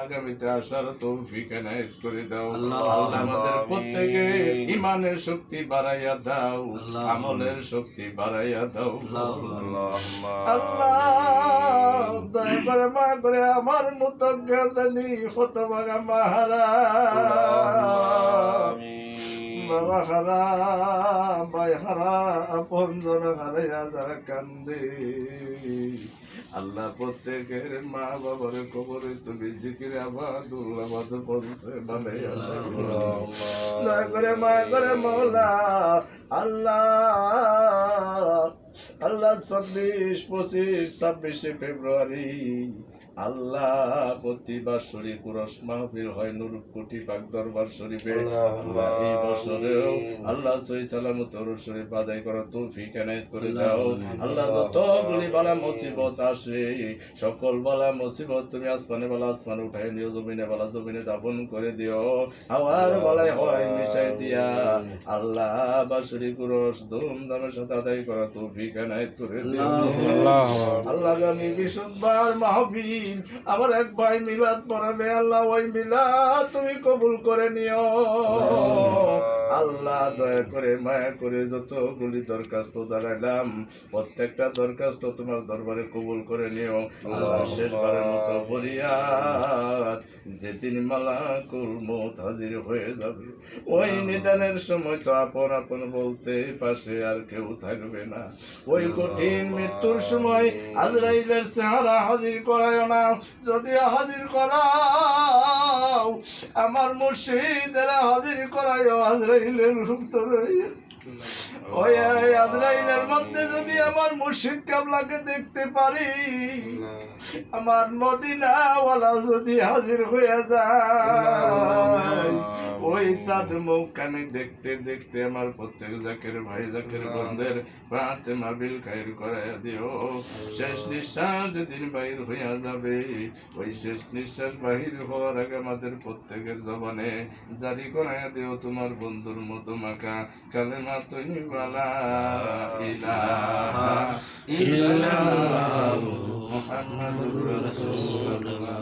আগামীতে আসার তৌফিক এনায়েত করে দাও। আল্লাহ আমাদের প্রত্যেকের ইমানের শক্তি বাড়াইয়া দাও, আমলের শক্তি বাড়াইয়া দাও। আল্লাহ দয়া করে মায়া করে আমার মতো জ্ঞানী হতভাগা মাহারা বাবা হারা ভাই হারা আপন জন হারাইয়া যারা কান্দে আল্লাহ প্রত্যেকের মা বাবার কবরে তুমি জিকিরে আবাদুল্লাহ পৌঁছে বানাইয়া দয়া করে মায়া করে মৌলা আল্লাহ আল্লাহ 26, 25, 26 ফেব্রুয়ারি আল্লাহ প্রতি বাৎসরিক উরস মাহফিল হয় নুরুকোটি পাক দরবার শরীফে। আল্লাহ এই বছরেও আল্লাহ সহি সালামত উরস শরীফ আদায় করার তৌফিক এনায়েত করে দাও। আল্লাহ যতগুলি বালা মুসিবত আসে সকল বালা মুসিবত তুমি আসমানে বালা আসমান উঠাই নিও, জমিনে বালা জমিনে দাফন করে দিও, হাওয়ার বালায় হয় মিশাই দিয়া আল্লাহ বাৎসরিক উরস ধুমধামের সাথে আদায় করার তৌফিক এনায়েত করে দিও। আল্লাহ আমি বিশুদ্ধবার মাহফিল আমার এক ভাই মিলাদ পড়াবে, আল্লাহ ওই মিলাদ তুমি কবুল করে নিও। আল্লাহ দয়া করে মায়া করে যতগুলি দরখাস্ত দাঁড়াইলাম প্রত্যেকটা দরখাস্ত তোমার দরবারে কবুল করে নিও। আল্লাহ শেষবারের মতো ফরিয়াদ যেদিন মালাকুল মউত হাজির হয়ে যাবে ওই নিদানের সময় তো আপন আপন বলতে পাশে আর কেউ থাকবে না। ওই কঠিন মৃত্যুর সময় আজরাইলের চেহারা হাজির করায় না, যদি হাজির করাও আমার মুর্শিদেরা হাজির করায় আজরাইলের রূপ তো রয়ে ওই আজরাইলের মধ্যে যদি আমার মুর্শিদ কাবলাকে দেখতে পারি, আমার মদিনাওয়ালা যদি হাজির হয়ে যায় ওই সাদ মুখ কানে দেখতে দেখতে আমার প্রত্যেক জাকের ভাই জাকের বন্ধের রাতে মাবিল খাইর করাইয়া দিও। শেষ নিঃশ্বাস যেদিন বাহির হইয়া যাবে ওই শেষ নিঃশ্বাস বাহির হওয়ার আগে আমাদের প্রত্যেকের জবানে জারি করাইয়া দিও তোমার বন্ধুর মতো মাকা কালেমা তৈবালা ইলাহা ইল্লাল্লাহু মুহাম্মাদুর রাসূলুল্লাহ।